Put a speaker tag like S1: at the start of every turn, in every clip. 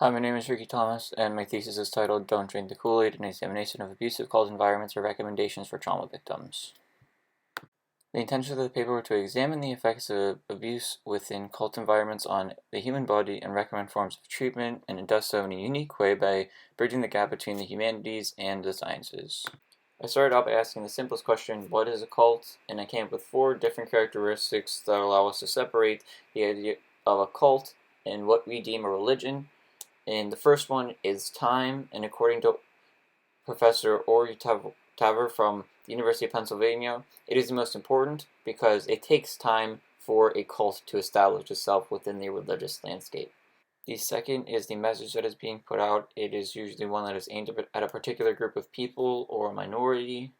S1: Hi, my name is Ricky Thomas, and my thesis is titled Don't Drink the Kool-Aid, an examination of abusive cult environments or recommendations for trauma victims. The intention of the paper was to examine the effects of abuse within cult environments on the human body and recommend forms of treatment, and it does so in a unique way by bridging the gap between the humanities and the sciences. I started out by asking the simplest question, what is a cult? And I came up with 4 different characteristics that allow us to separate the idea of a cult and what we deem a religion. And the first one is time, and according to Professor Ori Taver from the University of Pennsylvania, it is the most important because it takes time for a cult to establish itself within the religious landscape. The second is the message that is being put out. It is usually one that is aimed at a particular group of people or a minority.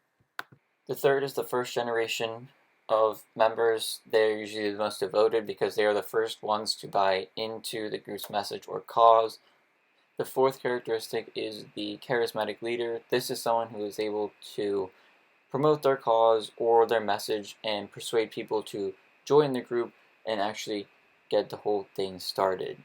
S1: The third is the first generation of members. They're usually the most devoted because they are the first ones to buy into the group's message or cause. The fourth characteristic is the charismatic leader. This is someone who is able to promote their cause or their message and persuade people to join the group and actually get the whole thing started.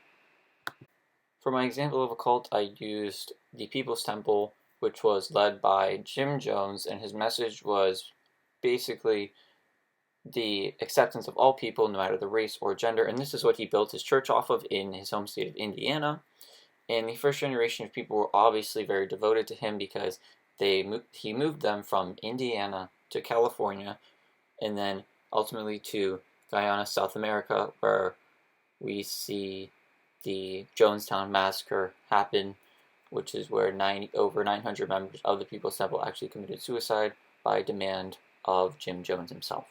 S1: For my example of a cult, I used the People's Temple, which was led by Jim Jones, and his message was basically the acceptance of all people, no matter the race or gender, and this is what he built his church off of in his home state of Indiana. And the first generation of people were obviously very devoted to him because he moved them from Indiana to California and then ultimately to Guyana, South America, where we see the Jonestown Massacre happen, which is where over 900 members of the People's Temple actually committed suicide by demand of Jim Jones himself.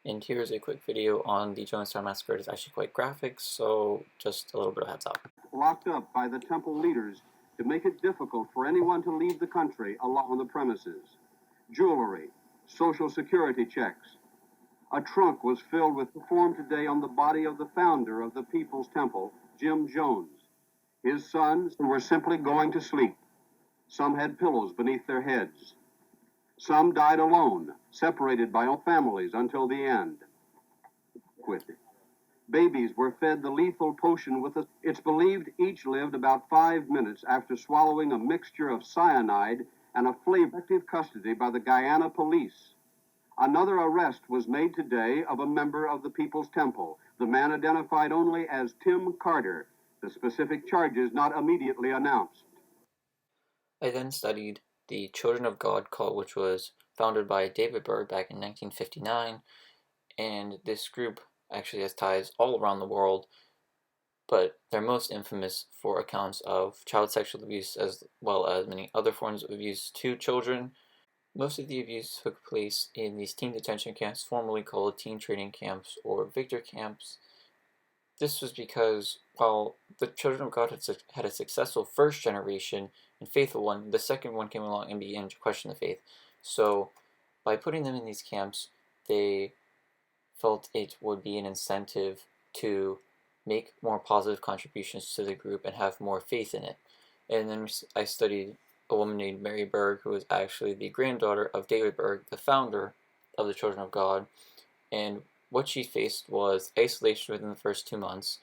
S1: And here's a quick video on the Jonestown Massacre. It's actually quite graphic, so just a little bit of heads up.
S2: Locked up by the temple leaders to make it difficult for anyone to leave the country along the premises. Jewelry, social security checks. A trunk was filled with performed today on the body of the founder of the People's Temple, Jim Jones. His sons who were simply going to sleep. Some had pillows beneath their heads. Some died alone, separated by families until the end. Babies were fed the lethal potion with it. It's believed each lived about 5 minutes after swallowing a mixture of cyanide and a flavor. Custody by the Guyana police. Another arrest was made today of a member of the People's Temple, the man identified only as Tim Carter, the specific charges not immediately announced.
S1: I then studied the Children of God cult, which was founded by David Berg back in 1959, and this group actually has ties all around the world, but they're most infamous for accounts of child sexual abuse as well as many other forms of abuse to children. Most of the abuse took place in these teen detention camps, formerly called teen training camps or Victor camps. This was because while the Children of God had a successful first generation and faithful one, the second one came along and began to question the faith. So by putting them in these camps, they felt it would be an incentive to make more positive contributions to the group and have more faith in it. And then I studied a woman named Mary Berg, who was actually the granddaughter of David Berg, the founder of the Children of God. And what she faced was isolation within the first 2 months.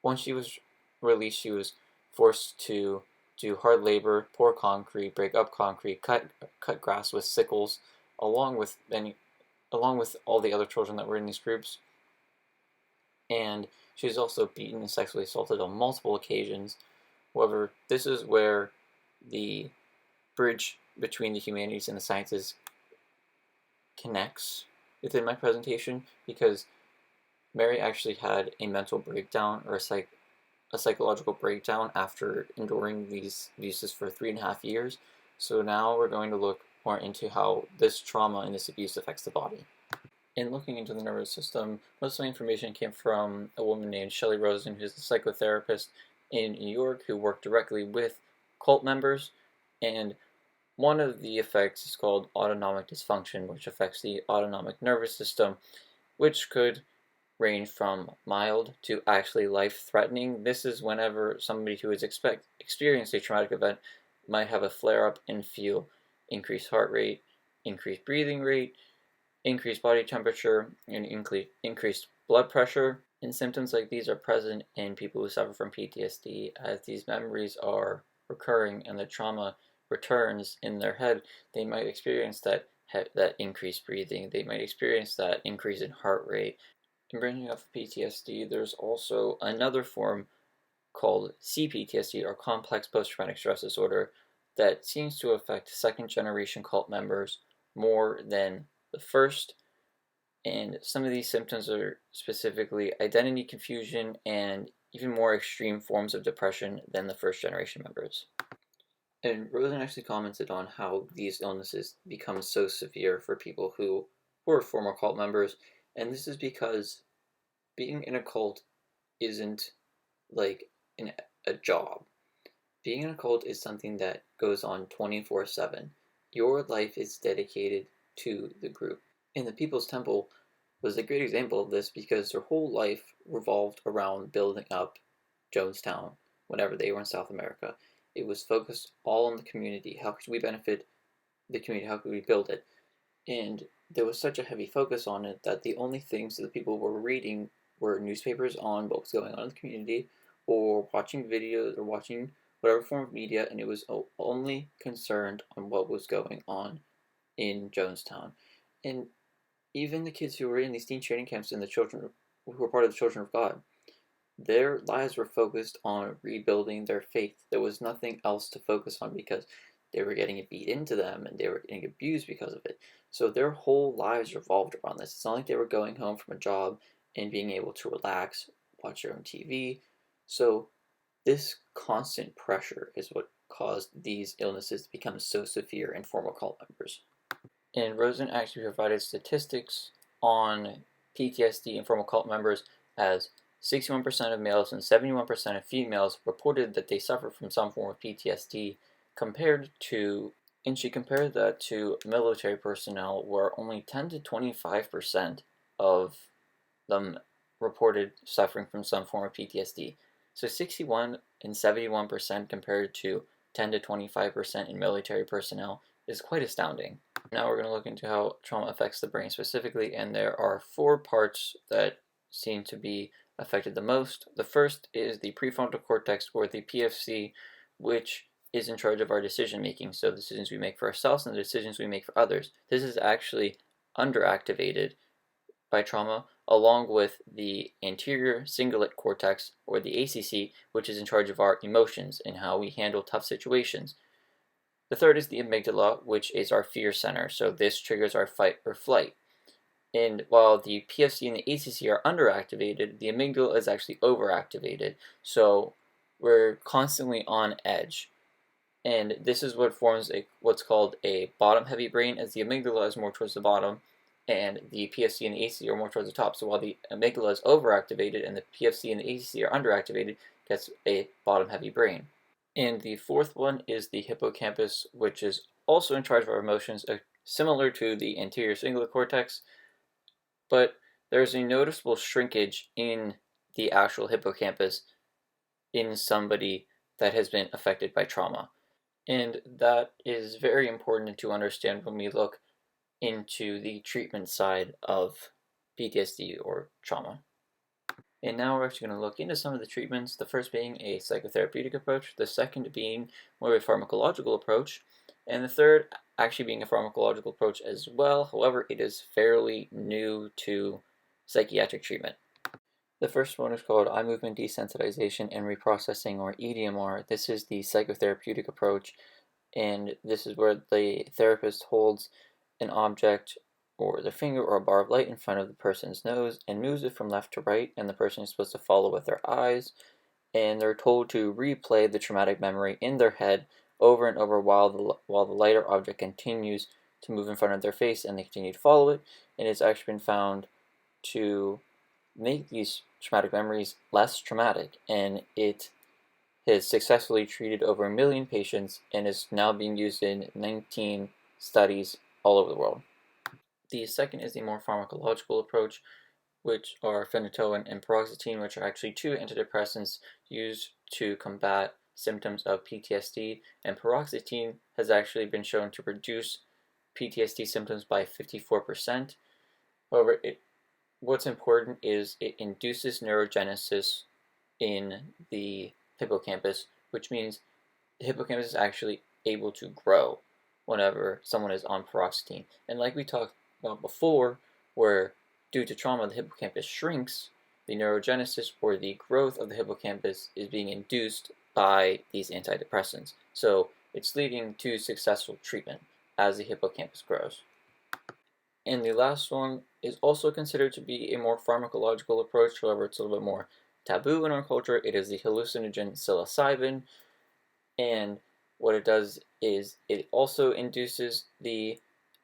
S1: Once she was released, she was forced to do hard labor, pour concrete, break up concrete, cut grass with sickles, along with all the other children that were in these groups. And she was also beaten and sexually assaulted on multiple occasions. However, this is where the bridge between the humanities and the sciences connects within my presentation, because Mary actually had a mental breakdown or a psychological breakdown after enduring these abuses for 3.5 years. So now we're going to look more into how this trauma and this abuse affects the body. In looking into the nervous system, most of my information came from a woman named Shelley Rosen, who's a psychotherapist in New York who worked directly with cult members, and one of the effects is called autonomic dysfunction, which affects the autonomic nervous system, which could range from mild to actually life-threatening. This is whenever somebody who has experienced a traumatic event might have a flare-up and feel increased heart rate, increased breathing rate, increased body temperature, and increased blood pressure. And symptoms like these are present in people who suffer from PTSD, as these memories are recurring and the trauma returns in their head. They might experience that increased breathing. They might experience that increase in heart rate. In bringing up PTSD, there's also another form called CPTSD, or complex post-traumatic stress disorder, that seems to affect second-generation cult members more than the first. And some of these symptoms are specifically identity confusion and even more extreme forms of depression than the first generation members. And Rosen actually commented on how these illnesses become so severe for people who were former cult members, and this is because being in a cult isn't like a job. Being in a cult is something that goes on 24/7. Your life is dedicated to the group. And the People's Temple was a great example of this because their whole life revolved around building up Jonestown whenever they were in South America. It was focused all on the community. How could we benefit the community? How could we build it? And there was such a heavy focus on it that the only things that the people were reading were newspapers on what was going on in the community, or watching videos, or watching whatever form of media, and it was only concerned on what was going on in Jonestown. And even the kids who were in these teen training camps and the children who were part of the Children of God, their lives were focused on rebuilding their faith. There was nothing else to focus on because they were getting it beat into them and they were getting abused because of it. So their whole lives revolved around this. It's not like they were going home from a job and being able to relax, watch their own TV. So this constant pressure is what caused these illnesses to become so severe in former cult members. And Rosen actually provided statistics on PTSD in former cult members, as 61% of males and 71% of females reported that they suffered from some form of PTSD, and she compared that to military personnel, where only 10 to 25% of them reported suffering from some form of PTSD. So 61 and 71% compared to 10 to 25% in military personnel is quite astounding. Now we're going to look into how trauma affects the brain specifically, and there are 4 parts that seem to be affected the most. The first is the prefrontal cortex, or the PFC, which is in charge of our decision making, so the decisions we make for ourselves and the decisions we make for others. This is actually underactivated by trauma, along with the anterior cingulate cortex, or the ACC, which is in charge of our emotions and how we handle tough situations. The third is the amygdala, which is our fear center, so this triggers our fight or flight. And while the PFC and the ACC are underactivated, the amygdala is actually overactivated, so we're constantly on edge. And this is what forms what's called a bottom-heavy brain, as the amygdala is more towards the bottom, and the PFC and the ACC are more towards the top. So while the amygdala is overactivated and the PFC and the ACC are underactivated, it gets a bottom-heavy brain. And the fourth one is the hippocampus, which is also in charge of our emotions, similar to the anterior cingulate cortex, but there's a noticeable shrinkage in the actual hippocampus in somebody that has been affected by trauma. And that is very important to understand when we look into the treatment side of PTSD or trauma. And now we're actually going to look into some of the treatments, the first being a psychotherapeutic approach, the second being more of a pharmacological approach, and the third actually being a pharmacological approach as well. However, it is fairly new to psychiatric treatment. The first one is called eye movement desensitization and reprocessing, or EDMR. This is the psychotherapeutic approach, and this is where the therapist holds an object or their finger or a bar of light in front of the person's nose and moves it from left to right, and the person is supposed to follow with their eyes, and they're told to replay the traumatic memory in their head over and over while the lighter object continues to move in front of their face, and they continue to follow it. And it's actually been found to make these traumatic memories less traumatic, and it has successfully treated over 1 million patients and is now being used in 19 studies all over the world. The second is the more pharmacological approach, which are phenytoin and paroxetine, which are actually 2 antidepressants used to combat symptoms of PTSD, and paroxetine has actually been shown to reduce PTSD symptoms by 54%. However, it what's important is it induces neurogenesis in the hippocampus, which means the hippocampus is actually able to grow whenever someone is on paroxetine. And like we talked about before, where due to trauma the hippocampus shrinks, the neurogenesis or the growth of the hippocampus is being induced by these antidepressants. So it's leading to successful treatment as the hippocampus grows. And the last one is also considered to be a more pharmacological approach, however, it's a little bit more taboo in our culture. It is the hallucinogen psilocybin, and what it does is it also induces the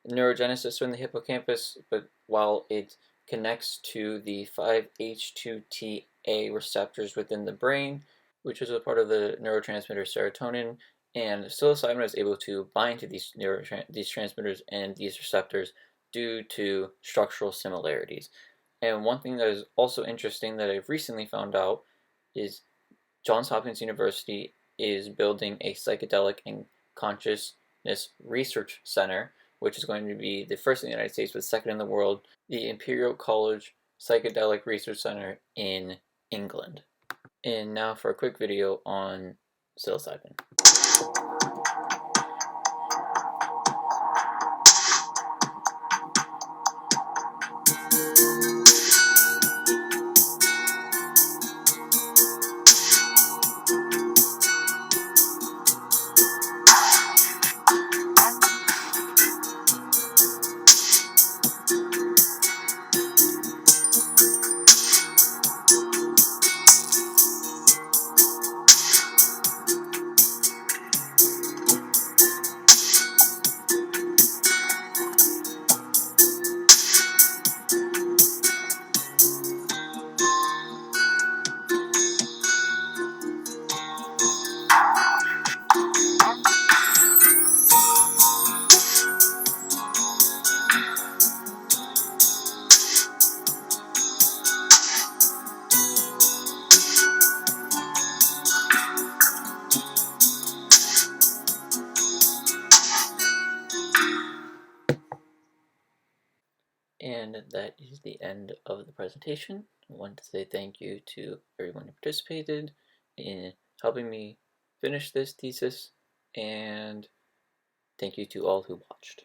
S1: neurogenesis in the hippocampus, but while it connects to the 5-HT2A receptors within the brain, which is a part of the neurotransmitter serotonin, and psilocybin is able to bind to these transmitters and these receptors due to structural similarities. And one thing that is also interesting that I've recently found out is Johns Hopkins University is building a psychedelic and consciousness research center, which is going to be the first in the United States but second in the world, the Imperial College Psychedelic Research Center in England. And now for a quick video on psilocybin. And that is the end of the presentation. I want to say thank you to everyone who participated in helping me finish this thesis, and thank you to all who watched.